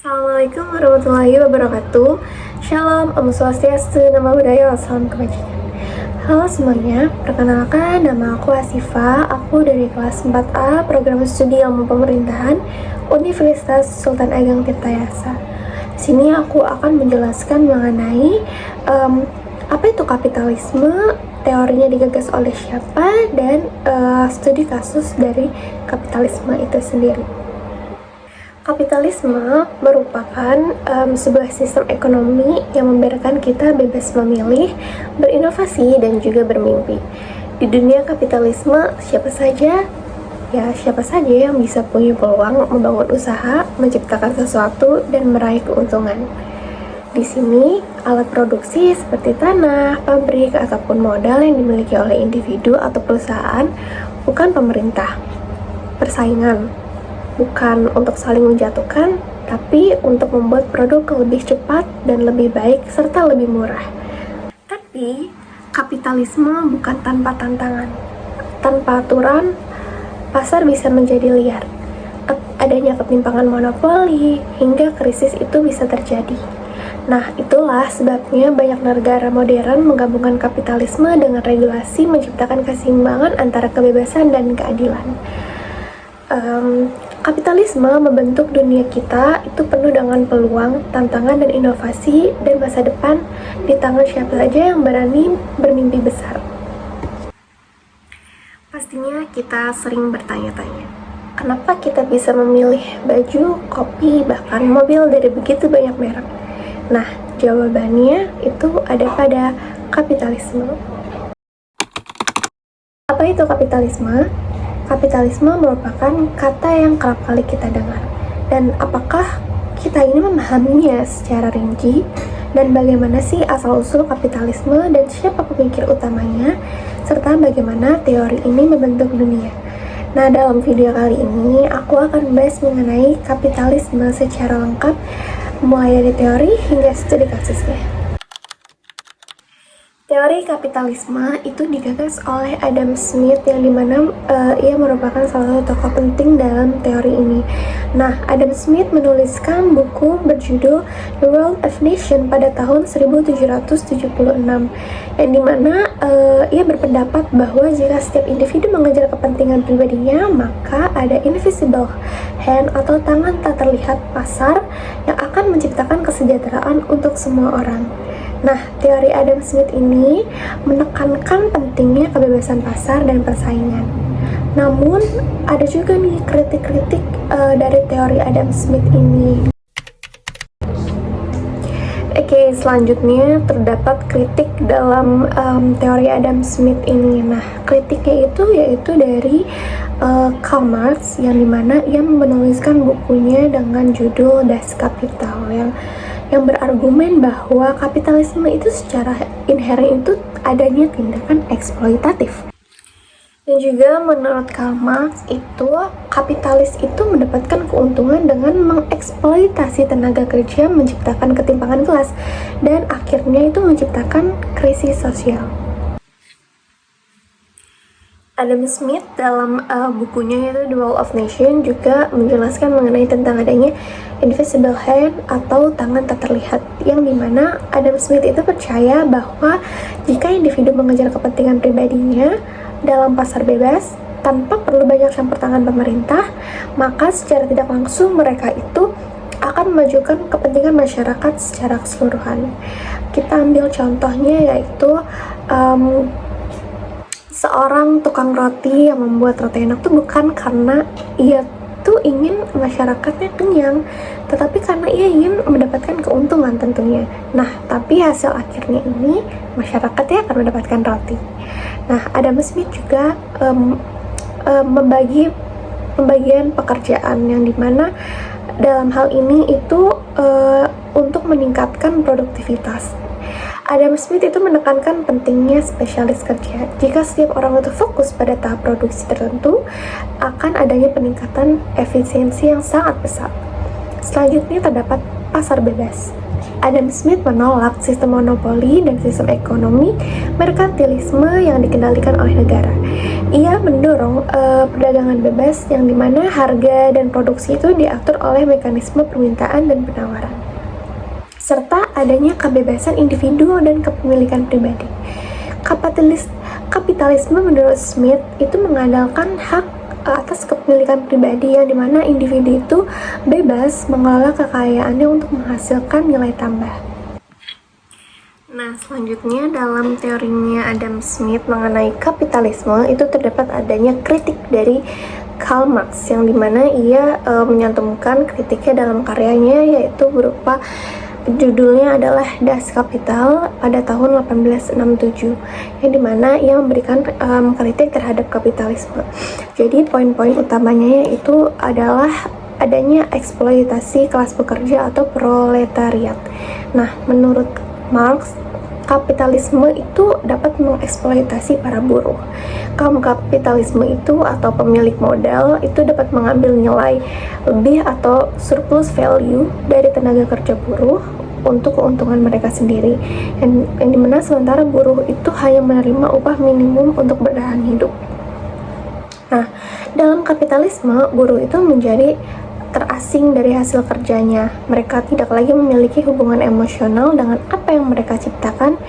Assalamualaikum warahmatullahi wabarakatuh. Shalom, Om Swastiastu, Namo Buddhaya, Salam Kebajikan. Halo semuanya, perkenalkan nama aku Asifa. Aku dari kelas 4A Program Studi Ilmu Pemerintahan Universitas Sultan Ageng Tirtayasa. Di sini aku akan menjelaskan mengenai apa itu kapitalisme, teorinya digagas oleh siapa, dan studi kasus dari kapitalisme itu sendiri. Kapitalisme merupakan sebuah sistem ekonomi yang membiarkan kita bebas memilih, berinovasi, dan juga bermimpi. Di dunia kapitalisme, siapa saja yang bisa punya peluang membangun usaha, menciptakan sesuatu, dan meraih keuntungan. Di sini, alat produksi seperti tanah, pabrik, ataupun modal yang dimiliki oleh individu atau perusahaan bukan pemerintah. Persaingan bukan untuk saling menjatuhkan, tapi untuk membuat produk lebih cepat dan lebih baik serta lebih murah. Tapi kapitalisme bukan tanpa tantangan. Tanpa aturan, pasar bisa menjadi liar. Adanya ketimpangan monopoli hingga krisis itu bisa terjadi. Nah, itulah sebabnya banyak negara modern menggabungkan kapitalisme dengan regulasi, menciptakan keseimbangan antara kebebasan dan keadilan. Kapitalisme membentuk dunia kita itu penuh dengan peluang, tantangan, dan inovasi, dan masa depan di tangan siapa saja yang berani bermimpi besar. Pastinya kita sering bertanya-tanya, kenapa kita bisa memilih baju, kopi, bahkan mobil dari begitu banyak merek? Nah, jawabannya itu ada pada kapitalisme. Apa itu kapitalisme? Kapitalisme merupakan kata yang kerap kali kita dengar. Dan apakah kita ini memahaminya secara rinci? Dan bagaimana sih asal-usul kapitalisme dan siapa pemikir utamanya? Serta bagaimana teori ini membentuk dunia? Nah, dalam video kali ini aku akan bahas mengenai kapitalisme secara lengkap, mulai dari teori hingga studi kasusnya. Teori kapitalisme itu digagas oleh Adam Smith yang dimana ia merupakan salah satu tokoh penting dalam teori ini. Nah, Adam Smith menuliskan buku berjudul The Wealth of Nations pada tahun 1776 yang dimana ia berpendapat bahwa jika setiap individu mengejar kepentingan pribadinya, maka ada invisible hand atau tangan tak terlihat pasar yang akan menciptakan kesejahteraan untuk semua orang. Nah, teori Adam Smith ini menekankan pentingnya kebebasan pasar dan persaingan. Namun, ada juga nih kritik-kritik dari teori Adam Smith ini. Oke, selanjutnya terdapat kritik dalam teori Adam Smith ini. Nah, kritiknya yaitu dari Karl Marx yang dimana ia menuliskan bukunya dengan judul Das Kapital yang berargumen bahwa kapitalisme itu secara inheren itu adanya tindakan eksploitatif. Dan juga menurut Karl Marx itu kapitalis itu mendapatkan keuntungan dengan mengeksploitasi tenaga kerja, menciptakan ketimpangan kelas, dan akhirnya itu menciptakan krisis sosial. Adam Smith dalam bukunya itu The Wealth of Nations juga menjelaskan mengenai tentang adanya invisible hand atau tangan tak terlihat, yang dimana Adam Smith itu percaya bahwa jika individu mengejar kepentingan pribadinya dalam pasar bebas tanpa perlu banyak campur tangan pemerintah, maka secara tidak langsung mereka itu akan memajukan kepentingan masyarakat secara keseluruhan. Kita ambil contohnya yaitu seorang tukang roti yang membuat roti enak tuh bukan karena ia tuh ingin masyarakatnya kenyang, tetapi karena ia ingin mendapatkan keuntungan tentunya. Nah, tapi hasil akhirnya ini masyarakatnya akan mendapatkan roti. Nah, Adam Smith juga membagi pembagian pekerjaan yang dimana dalam hal ini itu untuk meningkatkan produktivitas. Adam Smith itu menekankan pentingnya spesialis kerja. Jika setiap orang itu fokus pada tahap produksi tertentu, akan adanya peningkatan efisiensi yang sangat besar. Selanjutnya terdapat pasar bebas. Adam Smith menolak sistem monopoli dan sistem ekonomi merkantilisme yang dikendalikan oleh negara. Ia mendorong perdagangan bebas yang dimana harga dan produksi itu diatur oleh mekanisme permintaan dan penawaran, serta adanya kebebasan individu dan kepemilikan pribadi. Kapitalisme menurut Smith itu mengandalkan hak atas kepemilikan pribadi yang dimana individu itu bebas mengelola kekayaannya untuk menghasilkan nilai tambah. Nah, selanjutnya dalam teorinya Adam Smith mengenai kapitalisme itu terdapat adanya kritik dari Karl Marx yang dimana ia menyantumkan kritiknya dalam karyanya, yaitu berupa judulnya adalah Das Kapital pada tahun 1867, yang dimana ia memberikan kritik terhadap kapitalisme. Jadi poin-poin utamanya itu adalah adanya eksploitasi kelas pekerja atau proletariat. Nah, menurut Marx, kapitalisme itu dapat mengeksploitasi para buruh. Kaum kapitalisme itu atau pemilik modal itu dapat mengambil nilai lebih atau surplus value dari tenaga kerja buruh untuk keuntungan mereka sendiri, yang dimana sementara buruh itu hanya menerima upah minimum untuk bertahan hidup. Nah, dalam kapitalisme, buruh itu menjadi terasing dari hasil kerjanya. Mereka tidak lagi memiliki hubungan emosional dengan apa yang mereka ciptakan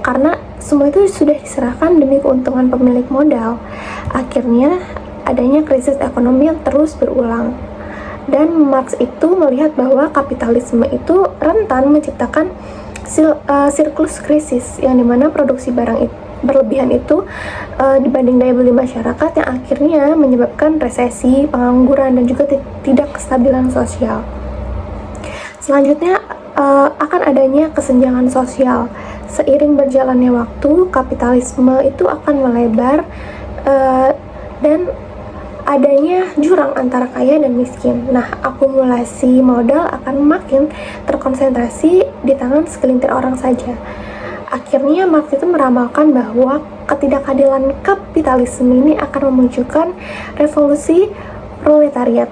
karena semua itu sudah diserahkan demi keuntungan pemilik modal. Akhirnya adanya krisis ekonomi yang terus berulang. Dan Marx itu melihat bahwa kapitalisme itu rentan menciptakan siklus krisis yang dimana produksi barang itu berlebihan itu dibanding daya beli masyarakat, yang akhirnya menyebabkan resesi, pengangguran, dan juga tidak kestabilan sosial. Selanjutnya akan adanya kesenjangan sosial. Seiring berjalannya waktu, kapitalisme itu akan melebar dan adanya jurang antara kaya dan miskin. Nah, akumulasi modal akan makin terkonsentrasi di tangan segelintir orang saja. Akhirnya Marx itu meramalkan bahwa ketidakadilan kapitalisme ini akan memunculkan revolusi proletariat.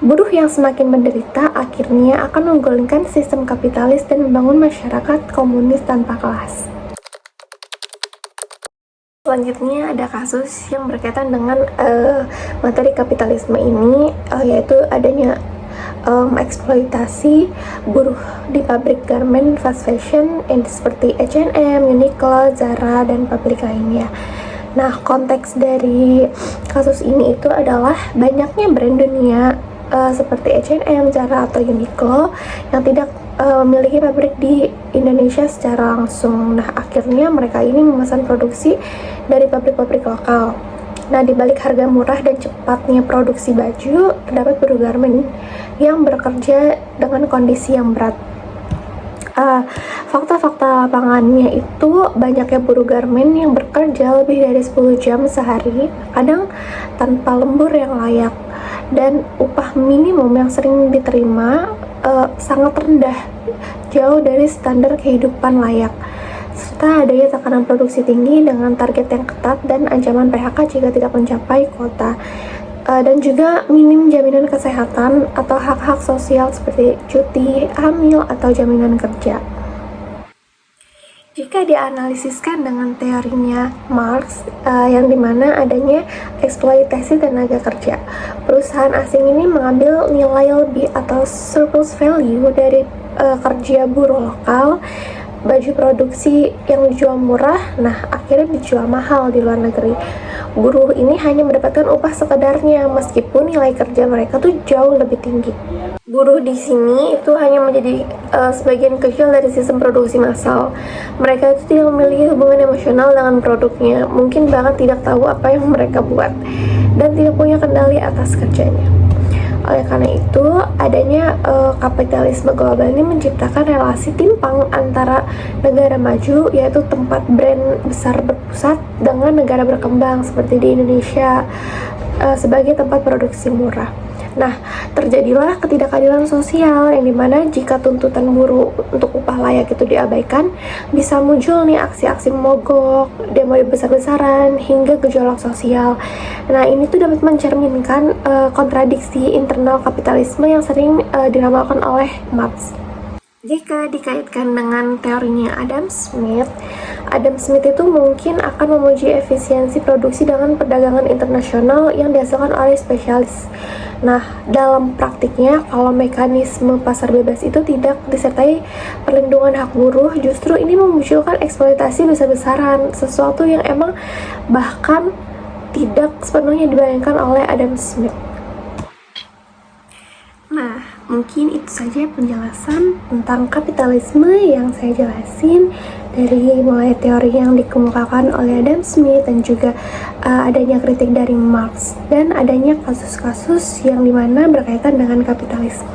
Buruh yang semakin menderita akhirnya akan menggulingkan sistem kapitalis dan membangun masyarakat komunis tanpa kelas. Selanjutnya ada kasus yang berkaitan dengan materi kapitalisme ini, yaitu adanya eksploitasi buruh di pabrik garment fast fashion seperti H&M, Uniqlo, Zara, dan pabrik lainnya. Nah, konteks dari kasus ini itu adalah banyaknya brand dunia seperti H&M, Zara, atau Uniqlo yang tidak memiliki pabrik di Indonesia secara langsung. Nah, akhirnya mereka ini memesan produksi dari pabrik-pabrik lokal. Nah, di balik harga murah dan cepatnya produksi baju, terdapat buruh garment yang bekerja dengan kondisi yang berat. Fakta-fakta lapangannya itu banyaknya buruh garment yang bekerja lebih dari 10 jam sehari, kadang tanpa lembur yang layak, dan upah minimum yang sering diterima sangat rendah, jauh dari standar kehidupan layak, serta adanya tekanan produksi tinggi dengan target yang ketat dan ancaman PHK jika tidak mencapai kuota, dan juga minim jaminan kesehatan atau hak-hak sosial seperti cuti hamil atau jaminan kerja. Jika dianalisiskan dengan teorinya Marx, yang dimana adanya eksploitasi tenaga kerja, perusahaan asing ini mengambil nilai lebih atau surplus value dari kerja buruh lokal. Baju produksi yang dijual murah, nah akhirnya dijual mahal di luar negeri. Buruh ini hanya mendapatkan upah sekedarnya meskipun nilai kerja mereka tuh jauh lebih tinggi. Buruh di sini itu hanya menjadi sebagian kecil dari sistem produksi massal. Mereka itu tidak memiliki hubungan emosional dengan produknya, mungkin bahkan tidak tahu apa yang mereka buat, dan tidak punya kendali atas kerjanya. Oleh karena itu, adanya kapitalisme global ini menciptakan relasi timpang antara negara maju, yaitu tempat brand besar berpusat, dengan negara berkembang seperti di Indonesia sebagai tempat produksi murah. Nah, terjadilah ketidakadilan sosial yang dimana jika tuntutan buruh untuk upah layak itu diabaikan, bisa muncul nih aksi-aksi mogok, demo besar-besaran, hingga gejolak sosial. Nah, ini tuh dapat mencerminkan kontradiksi internal kapitalisme yang sering diramalkan oleh Marx. Jika dikaitkan dengan teorinya Adam Smith itu mungkin akan memuji efisiensi produksi dengan perdagangan internasional yang dihasilkan oleh spesialis. Nah, dalam praktiknya, kalau mekanisme pasar bebas itu tidak disertai perlindungan hak buruh, justru ini memunculkan eksploitasi besar-besaran, sesuatu yang emang bahkan tidak sepenuhnya dibayangkan oleh Adam Smith. Nah, mungkin itu saja penjelasan tentang kapitalisme yang saya jelasin, dari mulai teori yang dikemukakan oleh Adam Smith dan juga adanya kritik dari Marx dan adanya kasus-kasus yang dimana berkaitan dengan kapitalisme.